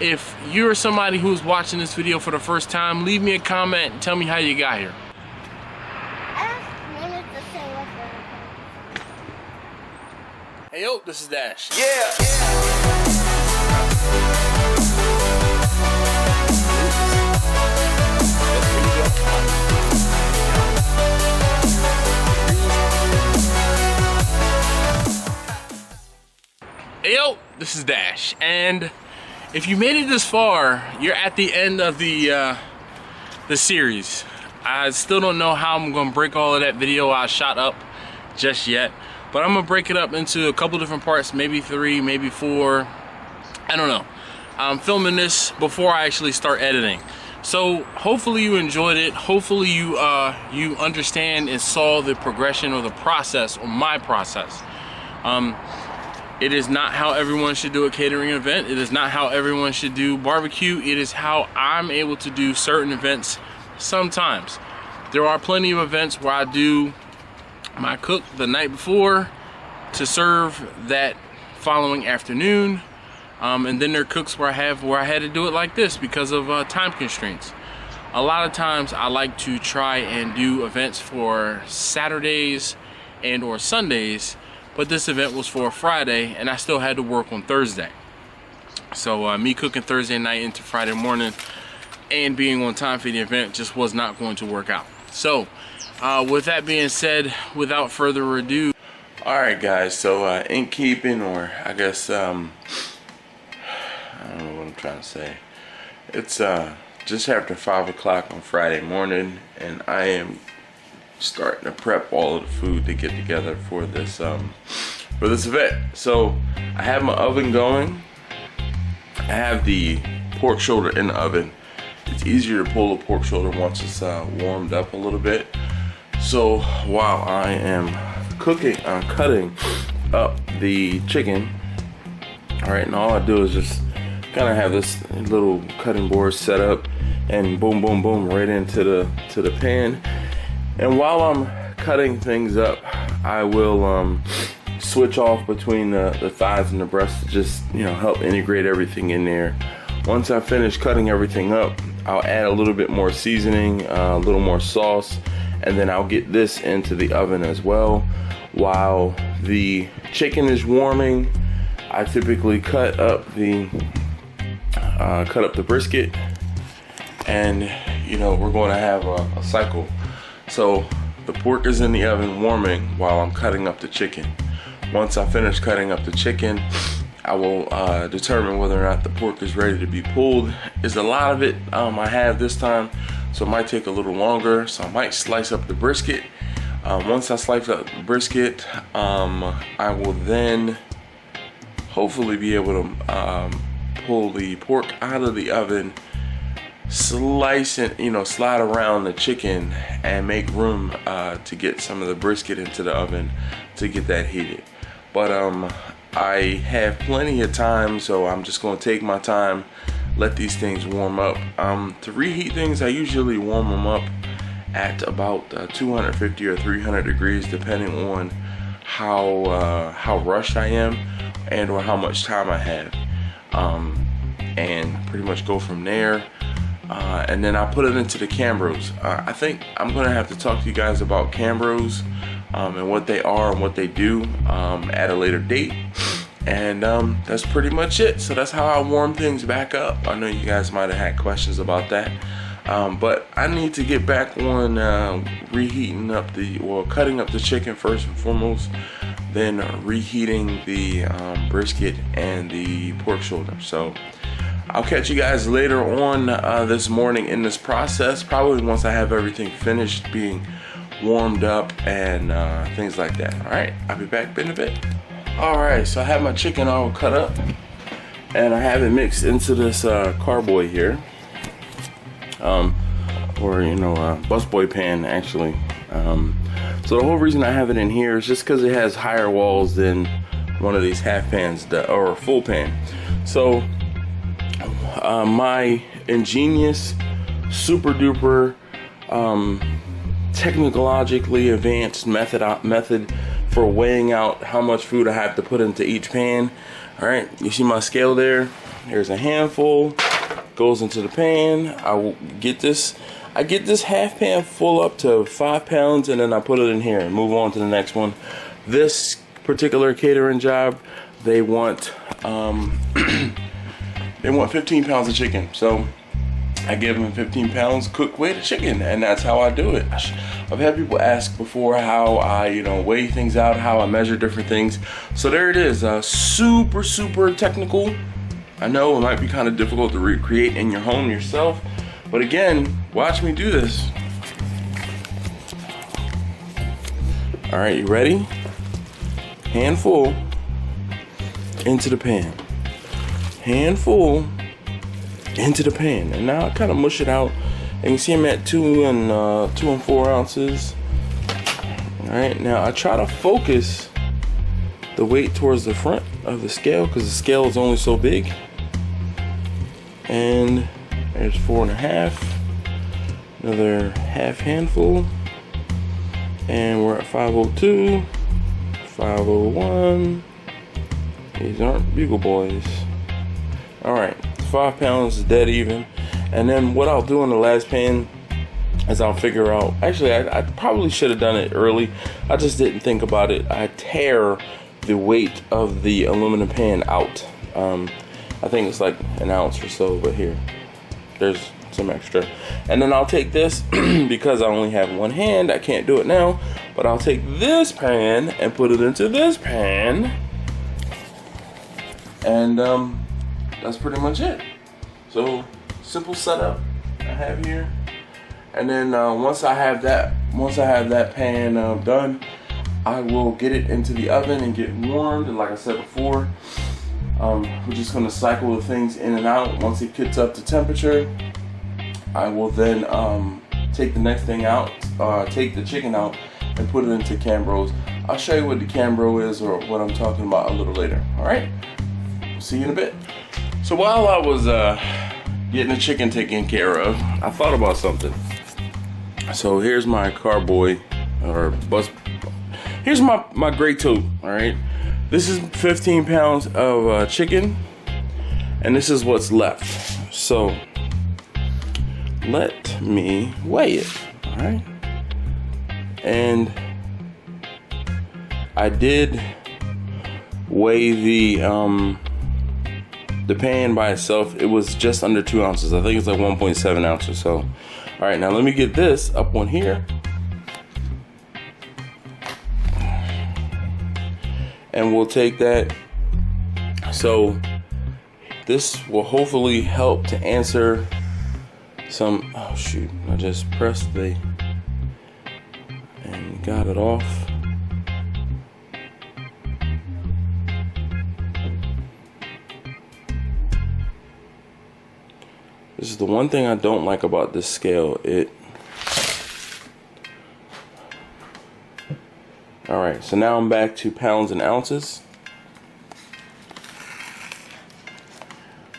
If you're somebody who's watching this video for the first time, leave me a comment and tell me how you got here. Hey yo, this is Dash. Yeah. Hey yo, this is Dash, and if you made it this far, you're at the end of the series. I still don't know how I'm gonna break all of that video I shot up just yet, but I'm gonna break it up into a couple different parts, maybe 3, maybe 4. I don't know. I'm filming this before I actually start editing, so hopefully you enjoyed it. Hopefully you understand and saw the progression or the process, or my process. It is not how everyone should do a catering event. It is not how everyone should do barbecue. It is how I'm able to do certain events sometimes. There are plenty of events where I do my cook the night before to serve that following afternoon. And then there are cooks where I had to do it like this because of time constraints. A lot of times I like to try and do events for Saturdays and or Sundays, but this event was for a Friday and I still had to work on Thursday. So me cooking Thursday night into Friday morning and being on time for the event just was not going to work out. So with that being said, without further ado. Alright guys, so in keeping, or I guess, I don't know what I'm trying to say. It's just after 5 o'clock on Friday morning, and I am starting to prep all of the food to get together for this event. So I have my oven going. I have the pork shoulder in the oven. It's easier to pull the pork shoulder once it's warmed up a little bit. So while I am cutting up the chicken, all right, and all I do is just kind of have this little cutting board set up, and boom, boom, boom, right into the pan. And while I'm cutting things up, I will switch off between the thighs and the breast to just, help integrate everything in there. Once I finish cutting everything up, I'll add a little bit more seasoning, a little more sauce, and then I'll get this into the oven as well. While the chicken is warming, I typically cut up the brisket, and we're going to have a cycle. So the pork is in the oven warming while I'm cutting up the chicken. Once I finish cutting up the chicken, I will determine whether or not the pork is ready to be pulled. It's a lot of it I have this time, so it might take a little longer. So I might slice up the brisket. Once I slice up the brisket, I will then hopefully be able to pull the pork out of the oven, slice it, slide around the chicken, and make room to get some of the brisket into the oven to get that heated. But I have plenty of time, so I'm just going to take my time, let these things warm up. To reheat things, I usually warm them up at about 250 or 300 degrees, depending on how rushed I am and or how much time I have, and pretty much go from there. And then I put it into the Cambros. I think I'm gonna have to talk to you guys about Cambros and what they are and what they do at a later date. And that's pretty much it. So that's how I warm things back up. I know you guys might have had questions about that, but I need to get back on reheating up cutting up the chicken first and foremost, then reheating the brisket and the pork shoulder. So I'll catch you guys later on this morning in this process, probably once I have everything finished being warmed up and things like that. All right, I'll be back in a bit. All right, so I have my chicken all cut up and I have it mixed into this carboy here, or busboy pan actually. So the whole reason I have it in here is just because it has higher walls than one of these half pans or a full pan. So my ingenious, super duper, technologically advanced method for weighing out how much food I have to put into each pan. All right, you see my scale there? There's a handful, goes into the pan. I will get this. I get this half pan full up to 5 pounds, and then I put it in here and move on to the next one. This particular catering job, they want they want 15 pounds of chicken. So I give them 15 pounds cooked weight of chicken, and that's how I do it. I've had people ask before how I, weigh things out, how I measure different things. So there it is, super technical. I know it might be kind of difficult to recreate in your home yourself, but again, watch me do this. All right, you ready? Handful into the pan. Handful into the pan, and now I kind of mush it out. And you see I'm at 2 and 4 ounces. All right, now I try to focus the weight towards the front of the scale because the scale is only so big. And there's 4.5. Another half handful, and we're at 502, 501. These aren't bugle boys. All right, 5 pounds is dead even. And then what I'll do in the last pan is I'll figure out, actually I probably should have done it early. I just didn't think about it. I tear the weight of the aluminum pan out. I think it's like an ounce or so, but here, there's some extra. And then I'll take this, because I only have one hand, I can't do it now, but I'll take this pan and put it into this pan. And that's pretty much it. So simple setup I have here. And then once I have that pan done, I will get it into the oven and get warmed. And like I said before, we're just gonna cycle the things in and out. Once it gets up to temperature, I will then take the next thing out, take the chicken out and put it into Cambros. I'll show you what the Cambro is, or what I'm talking about, a little later. All right, see you in a bit. So while I was getting the chicken taken care of, I thought about something. So here's my carboy, or bus. Here's my gray tote. All right, this is 15 pounds of chicken, and this is what's left. So let me weigh it. All right, and I did weigh the pan by itself. It was just under 2 ounces. I think it's like 1.7 ounces. So, all right, now let me get this up on here. And we'll take that. So this will hopefully help to answer some, oh shoot, I just pressed the, and got it off. This is the one thing I don't like about this scale. All right, so now I'm back to pounds and ounces.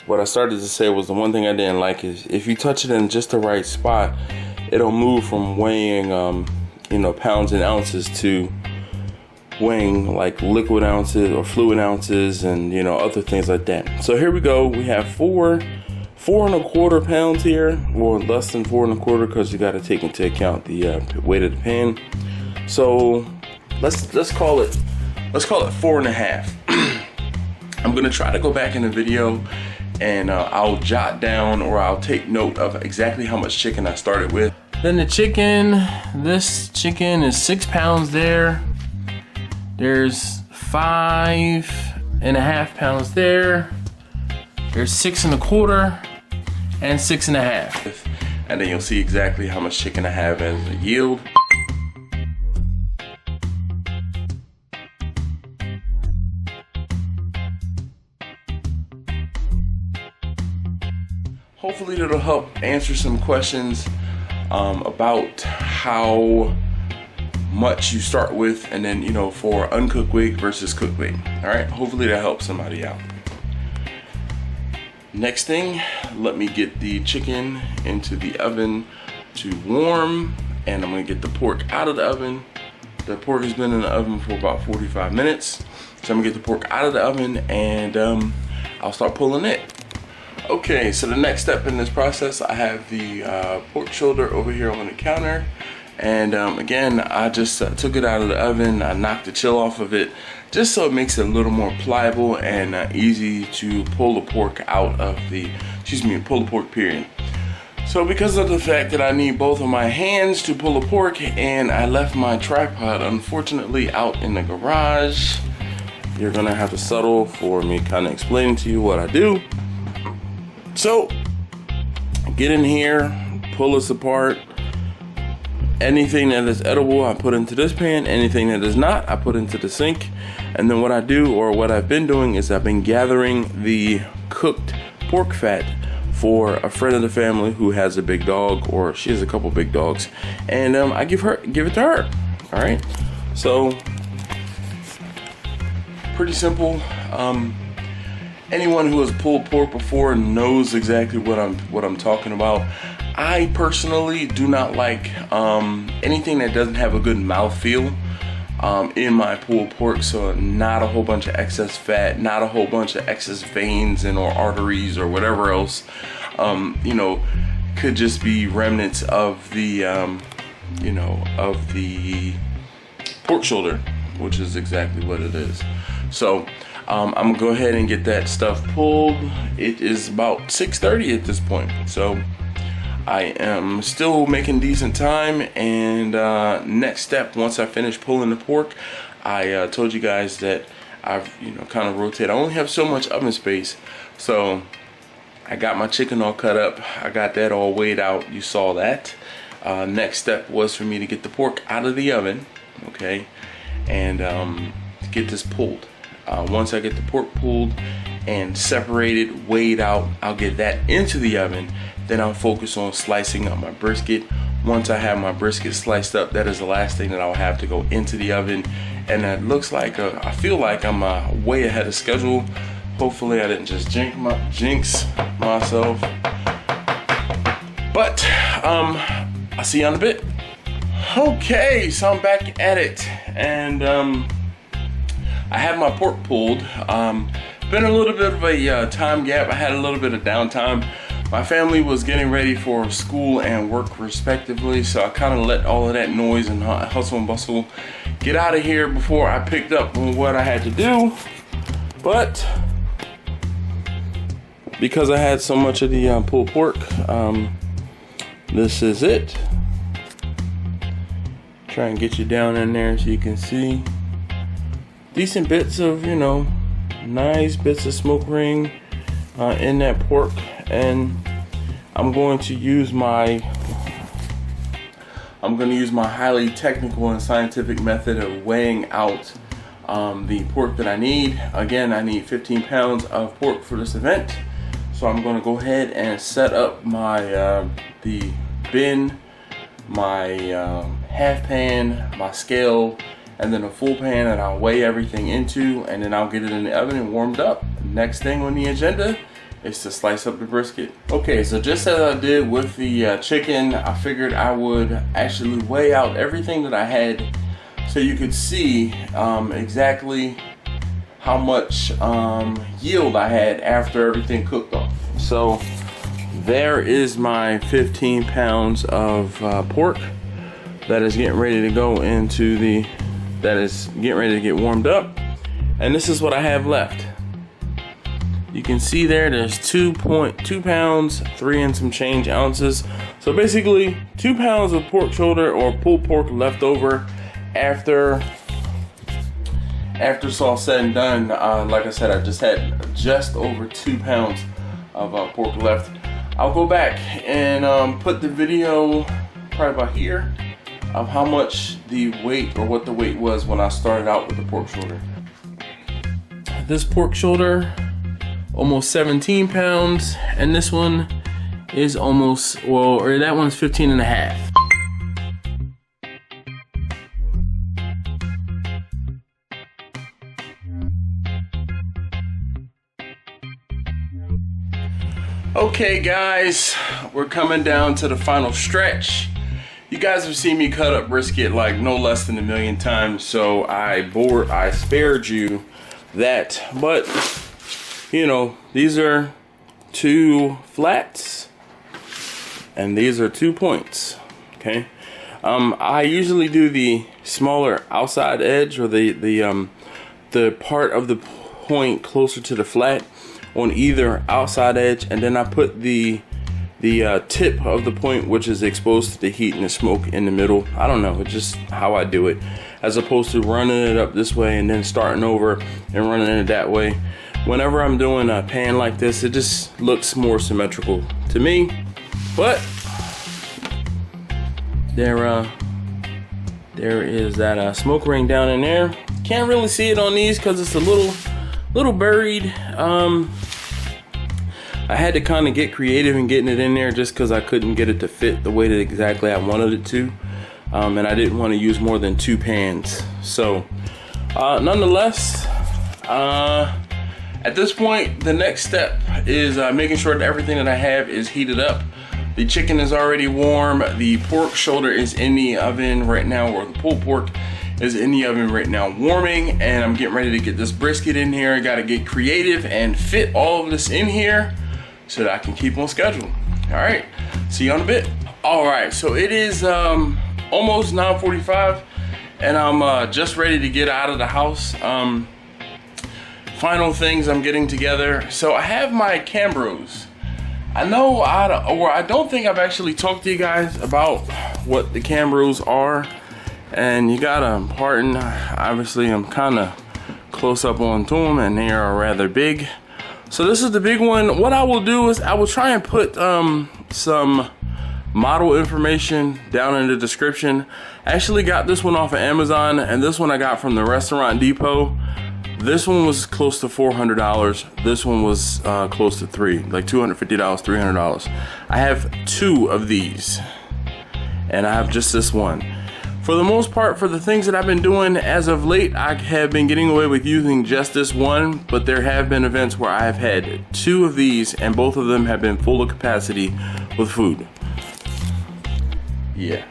What I started to say was the one thing I didn't like is if you touch it in just the right spot, it'll move from weighing, pounds and ounces to weighing like liquid ounces or fluid ounces and, other things like that. So here we go. We have 4.25 pounds here, or less than 4.25, because you got to take into account the weight of the pan. So let's call it 4.5. I'm gonna try to go back in the video and I'll jot down, or I'll take note of exactly how much chicken I started with. Then the chicken, this chicken is 6 pounds there. There's 5.5 pounds there. There's 6.25 and 6.5. And then you'll see exactly how much chicken I have as a yield. Hopefully it'll help answer some questions about how much you start with, and then for uncooked weight versus cooked weight. All right, hopefully that helps somebody out. Next thing, let me get the chicken into the oven to warm, and I'm gonna get the pork out of the oven. The pork has been in the oven for about 45 minutes. So I'm gonna get the pork out of the oven, and I'll start pulling it. Okay, so the next step in this process, I have the pork shoulder over here on the counter. And again, I just took it out of the oven. I knocked the chill off of it just so it makes it a little more pliable and easy to pull the pork out of the, pull the pork period. So because of the fact that I need both of my hands to pull the pork, and I left my tripod unfortunately out in the garage, you're gonna have to settle for me kind of explaining to you what I do. So get in here, pull this apart. Anything that is edible, I put into this pan. Anything that is not, I put into the sink. And then what I do, or what I've been doing, is I've been gathering the cooked pork fat for a friend of the family who has a big dog, or she has a couple big dogs, and I give it to her. All right. So pretty simple. Anyone who has pulled pork before knows exactly what I'm talking about. I personally do not like anything that doesn't have a good mouthfeel in my pulled pork. So not a whole bunch of excess fat, not a whole bunch of excess veins and or arteries or whatever else. You know, could just be remnants of the you know, of the pork shoulder, which is exactly what it is. So I'm gonna go ahead and get that stuff pulled. It is about 6:30 at this point, so I am still making decent time. And next step, once I finish pulling the pork, I told you guys that I've, you know, kind of rotate. I only have so much oven space, so I got my chicken all cut up. I got that all weighed out. You saw that. Next step was for me to get the pork out of the oven, okay, and get this pulled. Once I get the pork pulled and separated, weighed out, I'll get that into the oven. Then I'll focus on slicing up my brisket. Once I have my brisket sliced up, that is the last thing that I'll have to go into the oven. And it looks like, I feel like I'm way ahead of schedule. Hopefully I didn't just jinx myself. But I'll see you in a bit. Okay, so I'm back at it. And I have my pork pulled. Been a little bit of a time gap. I had a little bit of downtime. My family was getting ready for school and work respectively, so I kind of let all of that noise and hustle and bustle get out of here before I picked up on what I had to do. But because I had so much of the pulled pork, this is it. Try and get you down in there so you can see decent bits of, you know, nice bits of smoke ring in that pork. And I'm going to use my highly technical and scientific method of weighing out the pork that I need. Again, I need 15 pounds of pork for this event, so I'm going to go ahead and set up my the bin, my half pan, my scale, and then a full pan that I'll weigh everything into, and then I'll get it in the oven and warmed up. Next thing on the agenda is to slice up the brisket. Okay, so just as I did with the chicken, I figured I would actually weigh out everything that I had so you could see exactly how much yield I had after everything cooked off. So there is my 15 pounds of pork that is getting ready to go into the, that is getting ready to get warmed up. And this is what I have left. You can see there's 2.2 pounds, 3 and some change ounces. So basically 2 pounds of pork shoulder or pulled pork left over after it's all said and done. Like I said, I just had just over 2 pounds of pork left. I'll go back and put the video probably about here of how much the weight, or what the weight was when I started out with the pork shoulder. This pork shoulder, almost 17 pounds, and this one is almost, well, or that one's 15 and a half. Okay guys, we're coming down to the final stretch. You guys have seen me cut up brisket like no less than 1,000,000 times, so I spared you that. But you know, these are 2 flats, and these are 2 points. Okay, I usually do the smaller outside edge, or the part of the point closer to the flat on either outside edge, and then I put the tip of the point, which is exposed to the heat and the smoke, in the middle. I don't know, it's just how I do it, as opposed to running it up this way and then starting over and running it that way. Whenever I'm doing a pan like this, it just looks more symmetrical to me. But there is that smoke ring down in there. Can't really see it on these because it's a little buried. I had to kind of get creative in getting it in there, just because I couldn't get it to fit the way that exactly I wanted it to, and I didn't want to use more than 2 pans. So nonetheless, at this point, the next step is making sure that everything that I have is heated up. The chicken is already warm. The pork shoulder is in the oven right now, or the pulled pork is in the oven right now warming, and I'm getting ready to get this brisket in here. I gotta get creative and fit all of this in here so that I can keep on schedule. All right, see you in a bit. All right, so it is almost 9:45, and I'm just ready to get out of the house. Final things I'm getting together. So I have my Cambros. I don't think I've actually talked to you guys about what the Cambros are, and you gotta pardon, obviously I'm kind of close up onto them, and they are rather big. So this is the big one. What I will do is I will try and put some model information down in the description. I actually got this one off of Amazon, and this one I got from the Restaurant Depot. This one was close to $400. This one was close to like $250, $300. I have 2 of these, and I have just this one. For the most part, for the things that I've been doing as of late, I have been getting away with using just this one, but there have been events where I have had 2 of these, and both of them have been full of capacity with food. Yeah.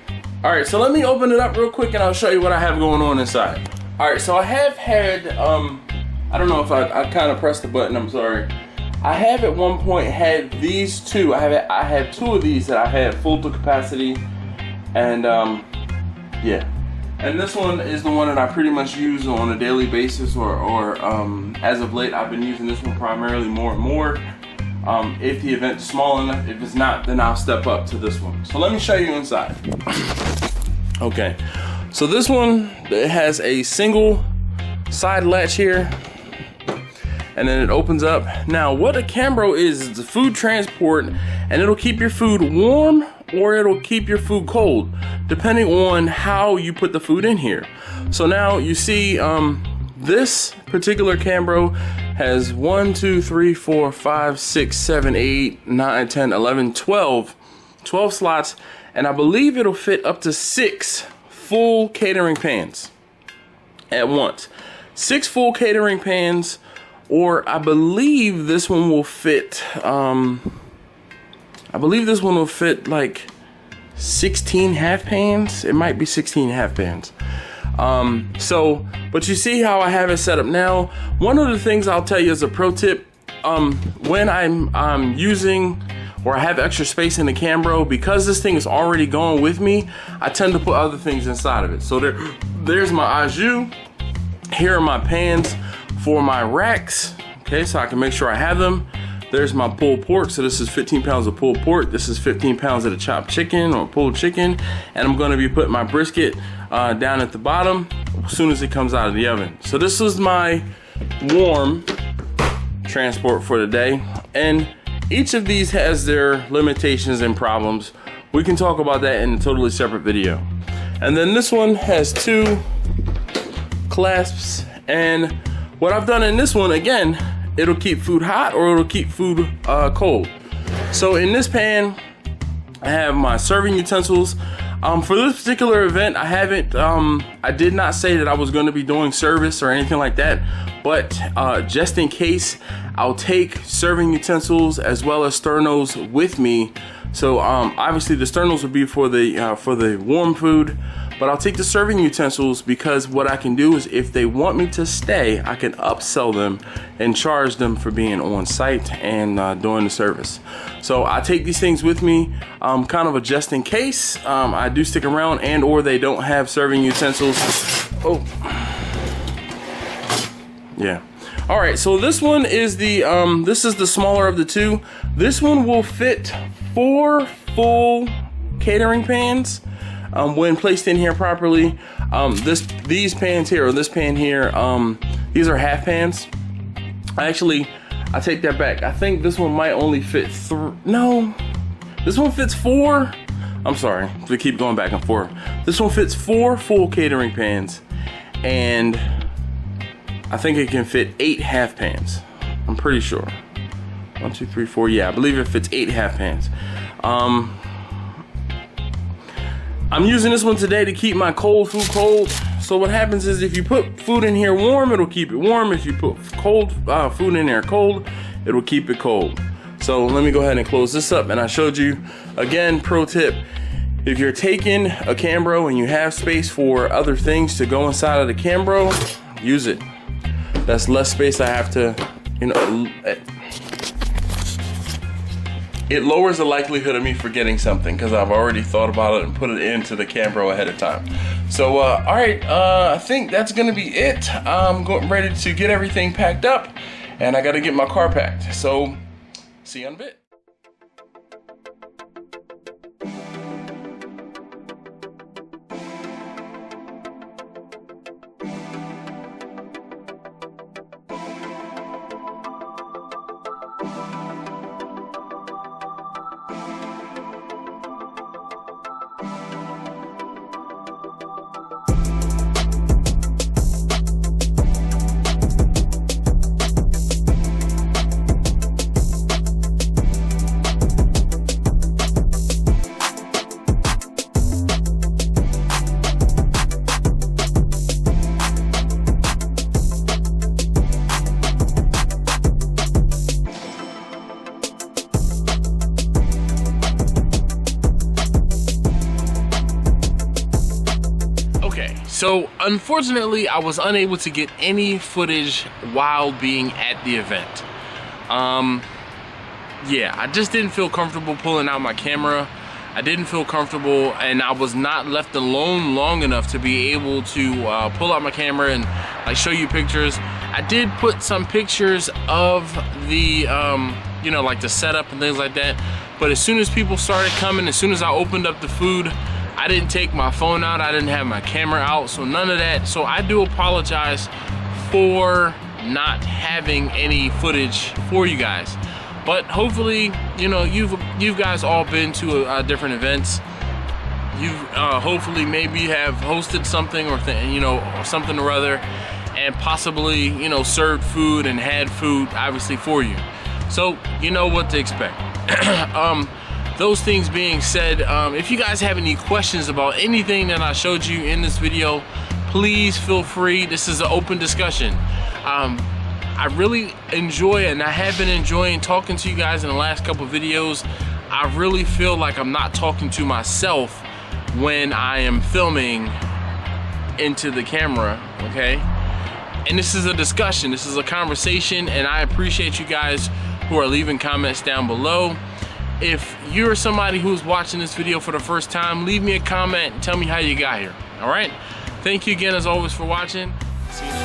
All right, so let me open it up real quick and I'll show you what I have going on inside. All right, so I have had, I don't know if I kind of pressed the button, I'm sorry. I have at one point had these 2. I had 2 of these that I had full to capacity, and yeah. And this one is the one that I pretty much use on a daily basis, or as of late, I've been using this one primarily more and more. If the event's small enough, if it's not, then I'll step up to this one. So let me show you inside. Okay, so this one, it has a single side latch here, and then it opens up. Now, what a Cambro is a food transport, and it'll keep your food warm or it'll keep your food cold, depending on how you put the food in here. So now you see this particular Cambro has 1, 2, 3, 4, 5, 6, 7, 8, 9, 10, 11, 12 slots, and I believe it'll fit up to 6 full catering pans at once. 6 full catering pans, or I believe this one will fit like 16 half pans. It might be 16 half pans. But you see how I have it set up now. One of the things I'll tell you as a pro tip, when I'm using or I have extra space in the Cambro, because this thing is already going with me, I tend to put other things inside of it. So there's my au jus. Here are my pans for my racks. Okay, so I can make sure I have them. There's my pulled pork. So this is 15 pounds of pulled pork. This is 15 pounds of the chopped chicken or pulled chicken. And I'm gonna be putting my brisket down at the bottom as soon as it comes out of the oven. So this is my warm transport for the day. And each of these has their limitations and problems. We can talk about that in a totally separate video. And then this one has 2 clasps. And what I've done in this one, again, it'll keep food hot or it'll keep food cold. So in this pan, I have my serving utensils. For this particular event, I did not say that I was going to be doing service or anything like that, but just in case, I'll take serving utensils as well as sternos with me. So obviously the sternos would be for the warm food, But I'll take the serving utensils because what I can do is if they want me to stay, I can upsell them and charge them for being on site and doing the service. So I take these things with me, kind of a just in case. I do stick around and or they don't have serving utensils. Oh, yeah. All right, so this one is the this is the smaller of the two. This one will fit 4 full catering pans when placed in here properly. These pans here, or this pan here, these are half pans. I take that back. I think this one might only fit no, this one fits 4. I'm sorry, we keep going back and forth. This one fits 4 full catering pans, and I think it can fit 8 half pans. I'm pretty sure. 1, 2, 3, 4. Yeah, I believe it fits 8 half pans. I'm using this one today to keep my cold food cold. So what happens is if you put food in here warm, it'll keep it warm. If you put cold food in there cold, it'll keep it cold. So let me go ahead and close this up. And I showed you, again, pro tip, if you're taking a Cambro and you have space for other things to go inside of the Cambro, use it. That's less space I have to, you know, it lowers the likelihood of me forgetting something because I've already thought about it and put it into the Cambro ahead of time. So, all right, I think that's gonna be it. I'm ready to get everything packed up and I gotta get my car packed. So, see you in a bit. So unfortunately, I was unable to get any footage while being at the event. Yeah, I just didn't feel comfortable pulling out my camera. I didn't feel comfortable, and I was not left alone long enough to be able to pull out my camera and like show you pictures. I did put some pictures of the you know, like the setup and things like that, but as soon as people started coming, as soon as I opened up the food, I didn't take my phone out, I didn't have my camera out, so none of that. So I do apologize for not having any footage for you guys. But hopefully, you know, you've guys all been to different events. You've hopefully maybe have hosted something or you know, or something or other, and possibly, you know, served food and had food obviously for you. So you know what to expect. Those things being said, if you guys have any questions about anything that I showed you in this video, please feel free. This is an open discussion. I really enjoy, and I have been enjoying talking to you guys in the last couple of videos. I really feel like I'm not talking to myself when I am filming into the camera, okay? And this is a discussion, this is a conversation, and I appreciate you guys who are leaving comments down below. If you're somebody who's watching this video for the first time, leave me a comment and tell me how you got here, all right? Thank you again as always for watching. See you next time.